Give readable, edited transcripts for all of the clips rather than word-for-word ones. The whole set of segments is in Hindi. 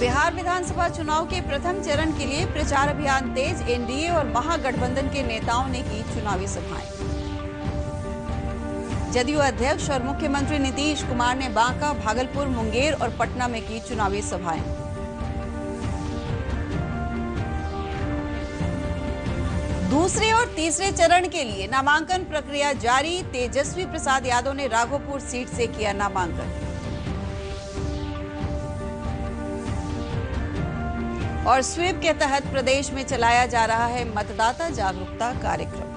बिहार विधानसभा चुनाव के प्रथम चरण के लिए प्रचार अभियान तेज। एनडीए और महागठबंधन के नेताओं ने की चुनावी सभाएं। जदयू अध्यक्ष और मुख्यमंत्री नीतीश कुमार ने बांका, भागलपुर, मुंगेर और पटना में की चुनावी सभाएं। दूसरे और तीसरे चरण के लिए नामांकन प्रक्रिया जारी। तेजस्वी प्रसाद यादव ने राघोपुर सीट से किया नामांकन। और स्वीप के तहत प्रदेश में चलाया जा रहा है मतदाता जागरूकता कार्यक्रम।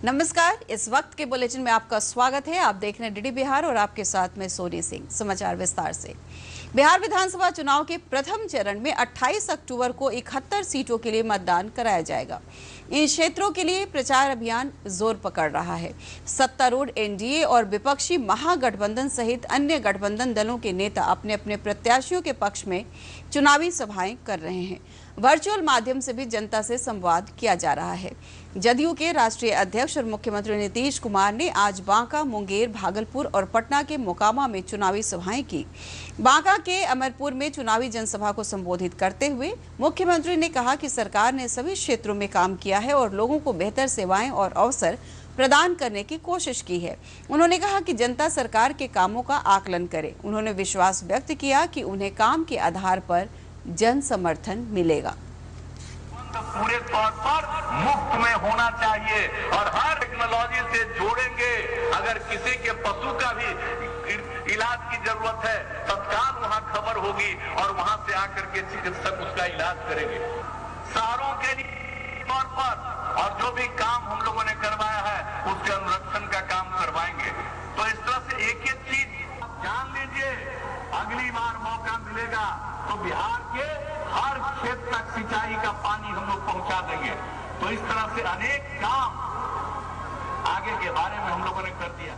नमस्कार, इस वक्त के बुलेटिन में आपका स्वागत है। आप देख रहे हैं डीडी बिहार और आपके साथ में सोनी सिंह। समाचार विस्तार से। बिहार विधानसभा चुनाव के प्रथम चरण में 28 अक्टूबर को 71 सीटों के लिए मतदान कराया जाएगा। इन क्षेत्रों के लिए प्रचार अभियान जोर पकड़ रहा है। सत्तारूढ़ एनडीए और विपक्षी महागठबंधन सहित अन्य गठबंधन दलों के नेता अपने अपने प्रत्याशियों के पक्ष में चुनावी सभाएं कर रहे हैं। वर्चुअल माध्यम से भी जनता से संवाद किया जा रहा है। जदयू के राष्ट्रीय अध्यक्ष और मुख्यमंत्री नीतीश कुमार ने आज बांका, मुंगेर, भागलपुर और पटना के मोकामा में चुनावी सभाएं की। बांका के अमरपुर में चुनावी जनसभा को संबोधित करते हुए मुख्यमंत्री ने कहा कि सरकार ने सभी क्षेत्रों में काम किया है और लोगों को बेहतर सेवाएं और अवसर प्रदान करने की कोशिश की है। उन्होंने कहा कि जनता सरकार के कामों का आकलन करे। उन्होंने विश्वास व्यक्त किया कि उन्हें काम के आधार पर जन समर्थन मिलेगा। पूरे तौर पर मुफ्त में होना चाहिए और हर टेक्नोलॉजी से जोड़ेंगे। अगर किसी के पशु का भी इलाज की जरूरत है, तत्काल वहां खबर होगी और वहां से आकर के चिकित्सक उसका इलाज करेंगे। शहरों के तौर पर और जो भी काम हम लोगों ने करवाया है उसके अनुरक्षण का काम करवाएंगे। तो इस तरह से एक एक चीज जान लीजिए, अगली बार मौका मिलेगा तो बिहार के हर क्षेत्र तक सिंचाई का पानी हम लोग पहुंचा देंगे। तो इस तरह से अनेक काम आगे के बारे में हम लोगों ने कर दिया।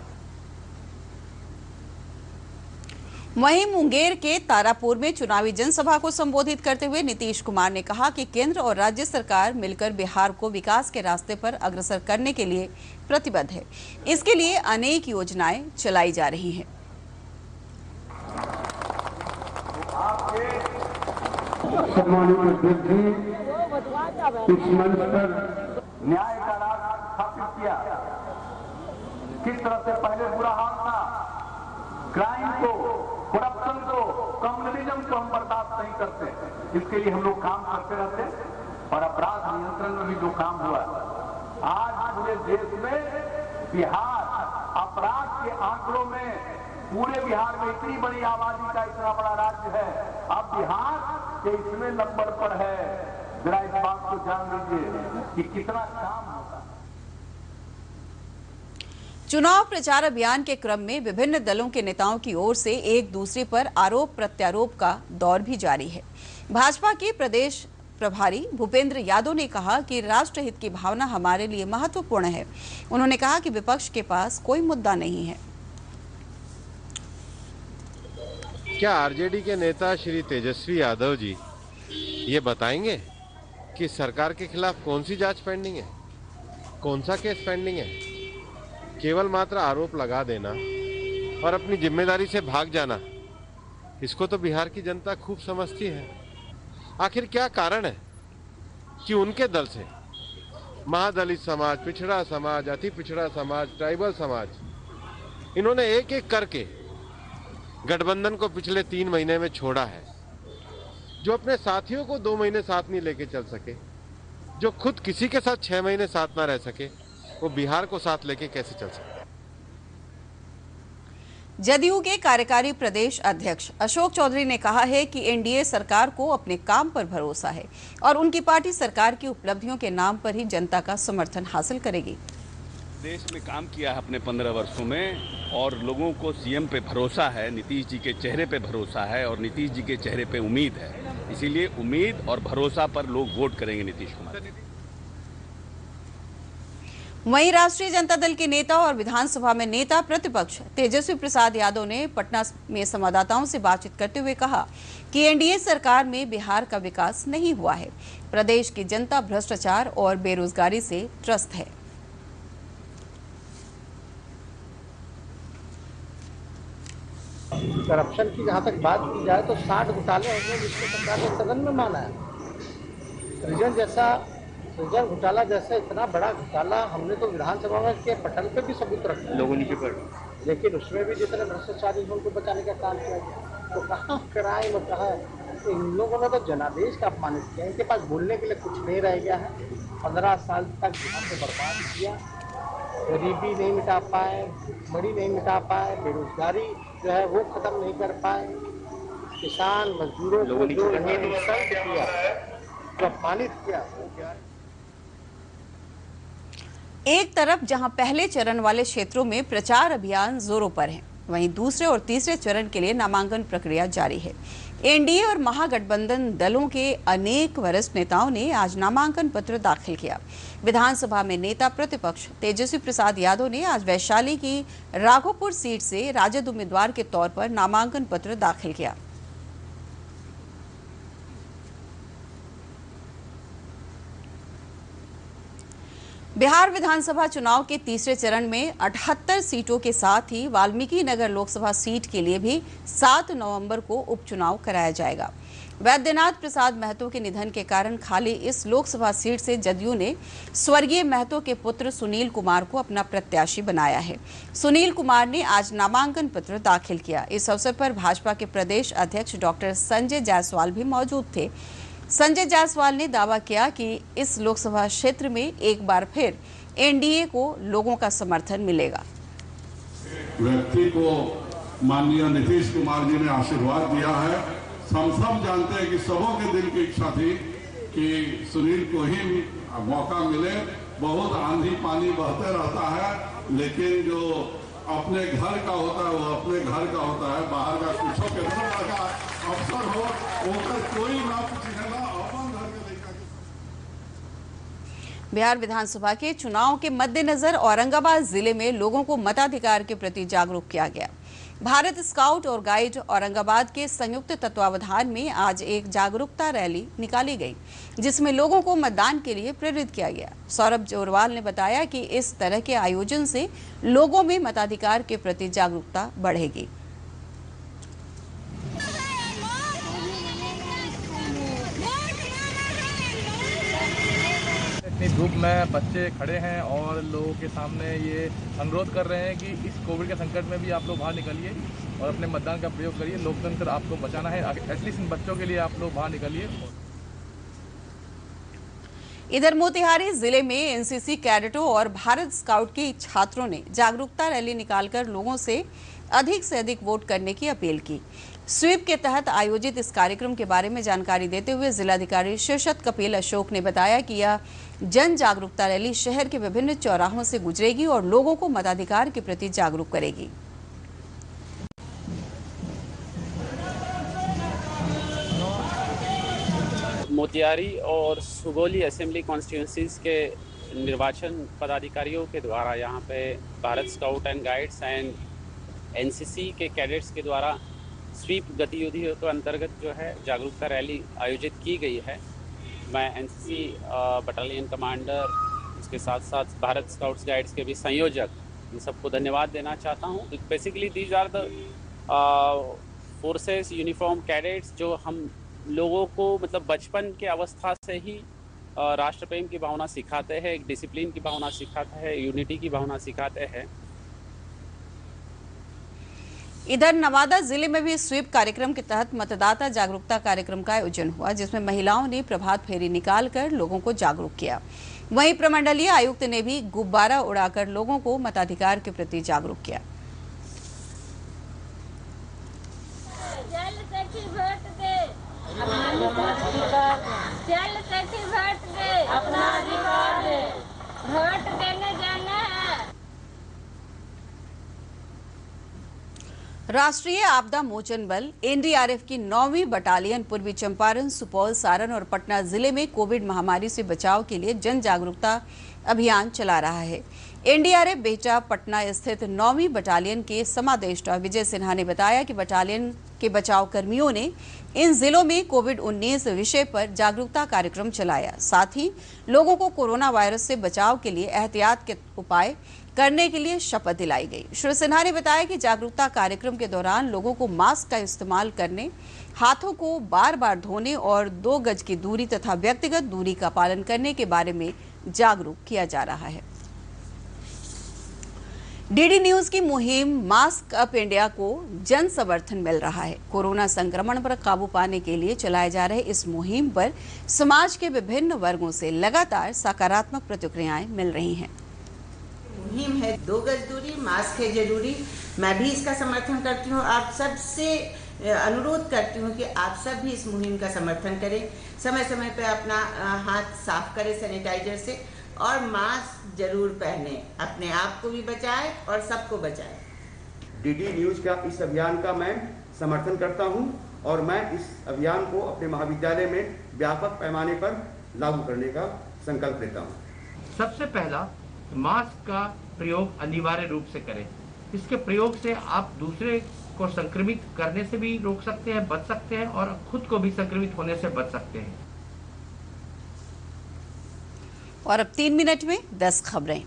वहीं मुंगेर के तारापुर में चुनावी जनसभा को संबोधित करते हुए नीतीश कुमार ने कहा कि केंद्र और राज्य सरकार मिलकर बिहार को विकास के रास्ते पर अग्रसर करने के लिए प्रतिबद्ध है। इसके लिए अनेक योजनाएं चलाई जा रही हैं। सम्मानित अध्यक्ष जी, इस मंच पर न्याय का राज स्थापित किया। किस तरह से पहले बुरा हाल था, क्राइम को, करप्शन को, कम्युनलिज्म को हम बर्दाश्त नहीं करते। इसके लिए हम लोग काम करते रहते और अपराध नियंत्रण में भी जो काम हुआ, आज पूरे देश में बिहार अपराध के आंकड़ों में, पूरे बिहार में इतनी बड़ी आबादी का इतना बड़ा राज्य है, अब बिहार के इसमें नंबर पर है। जरा इस बात को जान लीजिए कि कितना काम होता है। चुनाव प्रचार अभियान के क्रम में विभिन्न दलों के नेताओं की ओर से एक दूसरे पर आरोप प्रत्यारोप का दौर भी जारी है। भाजपा के प्रदेश प्रभारी भूपेंद्र यादव ने कहा कि राष्ट्रहित की भावना हमारे लिए महत्वपूर्ण है। उन्होंने कहा कि विपक्ष के पास कोई मुद्दा नहीं है। क्या आरजेडी के नेता श्री तेजस्वी यादव जी ये बताएंगे कि सरकार के खिलाफ कौन सी जांच पेंडिंग है, कौन सा केस पेंडिंग है? केवल मात्र आरोप लगा देना और अपनी जिम्मेदारी से भाग जाना, इसको तो बिहार की जनता खूब समझती है। आखिर क्या कारण है कि उनके दल से महादलित समाज, पिछड़ा समाज, अति पिछड़ा समाज, ट्राइबल समाज, इन्होंने एक एक करके गठबंधन को पिछले 3 महीने में छोड़ा है। जो अपने साथियों को 2 महीने साथ नहीं लेके चल सके, जो खुद किसी के साथ 6 महीने साथ ना रह सके, वो बिहार को साथ लेके कैसे चल सकते? जदयू के कार्यकारी प्रदेश अध्यक्ष अशोक चौधरी ने कहा है कि एनडीए सरकार को अपने काम पर भरोसा है और उनकी पार्टी सरकार की उपलब्धियों के नाम पर ही जनता का समर्थन हासिल करेगी। देश में काम किया है अपने 15 वर्षों में और लोगों को सीएम पे भरोसा है, नीतीश जी के चेहरे पे भरोसा है और नीतीश जी के चेहरे पे उम्मीद है। इसीलिए उम्मीद और भरोसा पर लोग वोट करेंगे नीतीश कुमार। वहीं राष्ट्रीय जनता दल के नेता और विधानसभा में नेता प्रतिपक्ष तेजस्वी प्रसाद यादव ने पटना में संवाददाताओं से बातचीत करते हुए कहा कि एनडीए सरकार में बिहार का विकास नहीं हुआ है। प्रदेश की जनता भ्रष्टाचार और बेरोजगारी से त्रस्त है। करप्शन की जहाँ तक बात की जाए तो 60 घोटाले होंगे जिसको सरकार ने सदन में माना है। सृजन घोटाला जैसा इतना बड़ा घोटाला हमने तो विधानसभा में के पटल पे भी सबूत रखा लोगों नीचे पर, लेकिन उसमें भी जितने भ्रष्टाचारी हैं उनको बचाने का काम किया गया। तो कहाँ क्राइम और कहाँ तो इन लोगों ने तो जनादेश का अपमानित किया। इनके पास बोलने के लिए कुछ नहीं रह गया है। 15 साल तक बिहार को बर्बाद किया, गरीबी नहीं मिटा पाए, भुखमरी नहीं मिटा पाए, बेरोजगारी जो है वो खत्म नहीं कर पाए, किसान मजदूरों को जो इंसल्ट किया, जो अपमानित किया। एक तरफ जहां पहले चरण वाले क्षेत्रों में प्रचार अभियान जोरों पर है, वहीं दूसरे और तीसरे चरण के लिए नामांकन प्रक्रिया जारी है। एनडीए और महागठबंधन दलों के अनेक वरिष्ठ नेताओं ने आज नामांकन पत्र दाखिल किया। विधानसभा में नेता प्रतिपक्ष तेजस्वी प्रसाद यादव ने आज वैशाली की राघोपुर सीट से राजद उम्मीदवार के तौर पर नामांकन पत्र दाखिल किया। बिहार विधानसभा चुनाव के तीसरे चरण में 78 सीटों के साथ ही वाल्मीकि नगर लोकसभा सीट के लिए भी 7 नवंबर को उपचुनाव कराया जाएगा। वैद्यनाथ प्रसाद महतो के निधन के कारण खाली इस लोकसभा सीट से जदयू ने स्वर्गीय महतो के पुत्र सुनील कुमार को अपना प्रत्याशी बनाया है। सुनील कुमार ने आज नामांकन पत्र दाखिल किया। इस अवसर पर भाजपा के प्रदेश अध्यक्ष डॉक्टर संजय जायसवाल भी मौजूद थे। संजय जायसवाल ने दावा किया कि इस लोकसभा क्षेत्र में एक बार फिर एनडीए को लोगों का समर्थन मिलेगा। व्यक्ति को माननीय नीतीश कुमार जी ने आशीर्वाद दिया है। हम सब जानते हैं कि सबों के दिल की इच्छा थी कि सुनील को ही मौका मिले। बहुत आंधी पानी बहते रहता है, लेकिन जो अपने घर का होता है वो अपने घर का होता है। बाहर का कुछ कितना का अवसर हो होकर कोई ना पूछेगा अपन घर के लेकर। बिहार विधानसभा के चुनाव के मद्देनजर औरंगाबाद जिले में लोगों को मताधिकार के प्रति जागरूक किया गया। भारत स्काउट और गाइड औरंगाबाद के संयुक्त तत्वावधान में आज एक जागरूकता रैली निकाली गई, जिसमें लोगों को मतदान के लिए प्रेरित किया गया। सौरभ जोरवाल ने बताया कि इस तरह के आयोजन से लोगों में मताधिकार के प्रति जागरूकता बढ़ेगी। इतनी धूप में बच्चे खड़े हैं और लोगों के सामने ये अनुरोध कर रहे हैं कि इस कोविड के संकट में भी आप लोग बाहर निकलिए और अपने मतदान का प्रयोग करिए। लोकतंत्र आपको बचाना है, एटलीस्ट इन बच्चों के लिए आप लोग बाहर निकलिए। इधर मोतिहारी जिले में एनसीसी कैडेटों और भारत स्काउट के छात्रों ने जागरूकता रैली निकालकर लोगों से अधिक वोट करने की अपील की। स्वीप के तहत आयोजित इस कार्यक्रम के बारे में जानकारी देते हुए जिलाधिकारी शीर्षत कपिल अशोक ने बताया कि यह जन जागरूकता रैली शहर के विभिन्न चौराहों से गुजरेगी और लोगों को मताधिकार के प्रति जागरूक करेगी। मोतिहारी और सुगौली असेंबली कॉन्स्टिट्यूंसीज के निर्वाचन पदाधिकारियों के द्वारा यहाँ पे Bharat scout and guides and NCC के कैडेट्स के द्वारा स्वीप गतिविधियों के अंतर्गत जो है जागरूकता रैली आयोजित की गई है। मैं एनसीसी बटालियन कमांडर, उसके साथ साथ भारत स्काउट्स गाइड्स के भी संयोजक, इन सबको धन्यवाद देना चाहता हूँ। Basically these are the forces uniform cadets जो हम लोगों को मतलब बचपन के अवस्था से ही राष्ट्र प्रेम की भावना सिखाते हैं, एक डिसिप्लिन की भावना सिखाते हैं, यूनिटी की भावना सिखाते हैं। इधर नवादा जिले में भी स्वीप कार्यक्रम के तहत मतदाता जागरूकता कार्यक्रम का आयोजन हुआ, जिसमें महिलाओं ने प्रभात फेरी निकालकर लोगों को जागरूक किया। वहीं प्रमंडलीय आयुक्त ने भी गुब्बारा उड़ाकर लोगों को मताधिकार के प्रति जागरूक किया। राष्ट्रीय आपदा मोचन बल एनडीआरएफ की 9वीं बटालियन पूर्वी चंपारण, सुपौल, सारण और पटना जिले में कोविड महामारी से बचाव के लिए जन जागरूकता अभियान चला रहा है। एनडीआरएफ बेहटा पटना स्थित 9वीं बटालियन के समादेष्टा विजय सिन्हा ने बताया कि बटालियन के बचाव कर्मियों ने इन जिलों में कोविड-19 विषय पर जागरूकता कार्यक्रम चलाया। साथ ही लोगों को कोरोना वायरस से बचाव के लिए एहतियात के उपाय करने के लिए शपथ दिलाई गई। श्री सिन्हा ने बताया कि जागरूकता कार्यक्रम के दौरान लोगों को मास्क का इस्तेमाल करने, हाथों को बार बार धोने और 2 गज की दूरी तथा व्यक्तिगत दूरी का पालन करने के बारे में जागरूक किया जा रहा है। डीडी न्यूज की मुहिम मास्क अप इंडिया को जन समर्थन मिल रहा है। कोरोना संक्रमण पर काबू पाने के लिए चलाए जा रहे इस मुहिम पर समाज के विभिन्न वर्गों से लगातार सकारात्मक प्रतिक्रियाएं मिल रही हैं। मुहिम है 2 गज दूरी, मास्क है जरूरी। मैं भी इसका समर्थन करती हूँ। आप सबसे अनुरोध करती हूँ कि आप सब भी इस मुहिम का समर्थन करें। समय समय पर अपना हाथ साफ करें सैनिटाइजर से और मास्क जरूर पहने। अपने आप को भी बचाए और सबको बचाए। डीडी न्यूज का इस अभियान का मैं समर्थन करता हूं और मैं इस अभियान को अपने महाविद्यालय में व्यापक पैमाने पर लागू करने का संकल्प लेता हूं। सबसे पहला, मास्क का प्रयोग अनिवार्य रूप से करें। इसके प्रयोग से आप दूसरे को संक्रमित करने से भी रोक सकते हैं, बच सकते हैं और खुद को भी संक्रमित होने से बच सकते हैं। और अब 3 मिनट में 10 खबरें।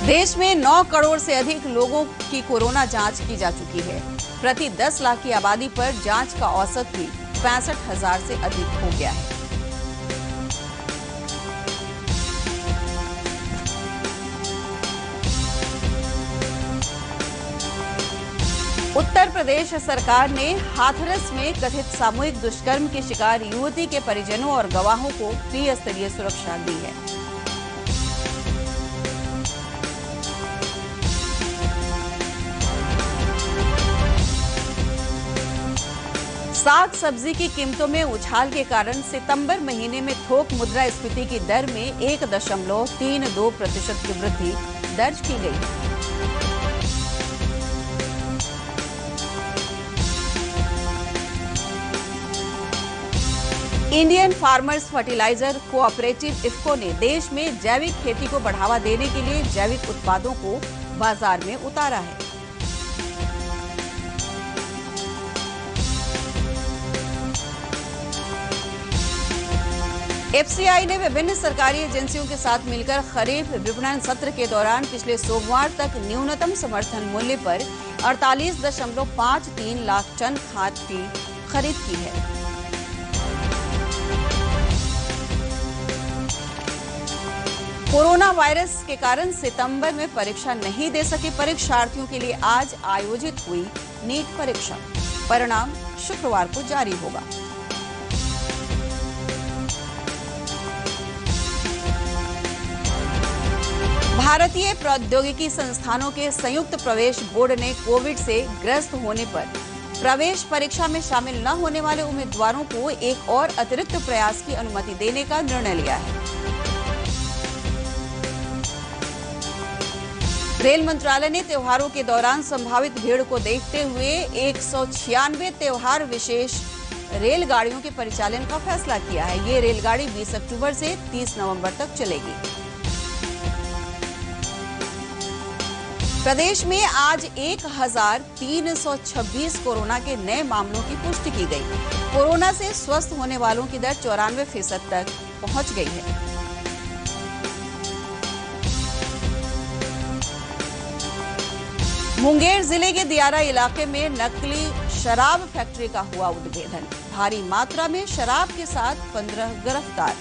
देश में 9 करोड़ से अधिक लोगों की कोरोना जांच की जा चुकी है। प्रति 10 लाख की आबादी पर जांच का औसत भी 65,000 से अधिक हो गया है। उत्तर प्रदेश सरकार ने हाथरस में कथित सामूहिक दुष्कर्म की शिकार युवती के परिजनों और गवाहों को त्रिस्तरीय सुरक्षा दी है। साग सब्जी की कीमतों में उछाल के कारण सितंबर महीने में थोक मुद्रास्फीति की दर में 1.32% की वृद्धि दर्ज की गई है। Indian farmers fertiliser cooperative IFFCO ने देश में जैविक खेती को बढ़ावा देने के लिए जैविक उत्पादों को बाजार में उतारा है। एफसीआई ने विभिन्न सरकारी एजेंसियों के साथ मिलकर खरीफ विपणन सत्र के दौरान पिछले सोमवार तक न्यूनतम समर्थन मूल्य पर 48.53 लाख टन खाद की खरीद की है। कोरोना वायरस के कारण सितंबर में परीक्षा नहीं दे सके परीक्षार्थियों के लिए आज आयोजित हुई नीट परीक्षा। परिणाम शुक्रवार को जारी होगा। भारतीय प्रौद्योगिकी संस्थानों के संयुक्त प्रवेश बोर्ड ने कोविड से ग्रस्त होने पर प्रवेश परीक्षा में शामिल न होने वाले उम्मीदवारों को एक और अतिरिक्त प्रयास की अनुमति देने का निर्णय लिया है। रेल मंत्रालय ने त्योहारों के दौरान संभावित भीड़ को देखते हुए 196 त्योहार विशेष रेलगाड़ियों के परिचालन का फैसला किया है। ये रेलगाड़ी 20 अक्टूबर से 30 नवंबर तक चलेगी। प्रदेश में आज 1326 कोरोना के नए मामलों की पुष्टि की गई। कोरोना से स्वस्थ होने वालों की दर 94% तक पहुंच गई है। मुंगेर जिले के दियारा इलाके में नकली शराब फैक्ट्री का हुआ उद्भेदन। भारी मात्रा में शराब के साथ 15 गिरफ्तार।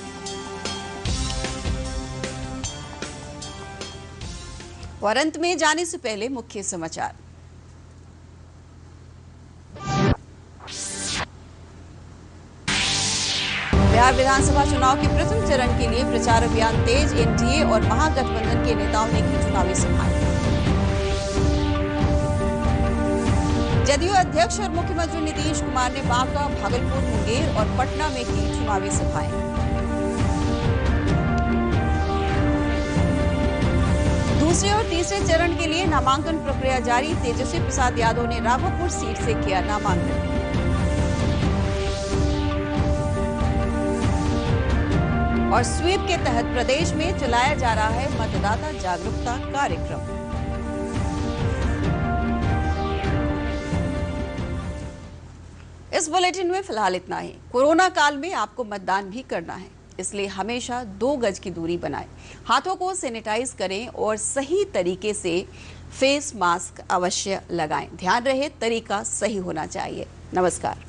और अंत में जाने से पहले मुख्य समाचार। बिहार विधानसभा चुनाव के प्रथम चरण के लिए प्रचार अभियान तेज। एनडीए और महागठबंधन के नेताओं ने की चुनावी सभाएं। जदयू अध्यक्ष और मुख्यमंत्री नीतीश कुमार ने बांका, भागलपुर, मुंगेर और पटना में की चुनावी सभाएं। दूसरे और तीसरे चरण के लिए नामांकन प्रक्रिया जारी। तेजस्वी प्रसाद यादव ने राघोपुर सीट से किया नामांकन। और स्वीप के तहत प्रदेश में चलाया जा रहा है मतदाता जागरूकता कार्यक्रम। इस इस बुलेटिन में फिलहाल इतना ही। कोरोना काल में आपको मतदान भी करना है, इसलिए हमेशा 2 गज की दूरी बनाएं, हाथों को सैनिटाइज करें और सही तरीके से फेस मास्क अवश्य लगाएं। ध्यान रहे, तरीका सही होना चाहिए। नमस्कार।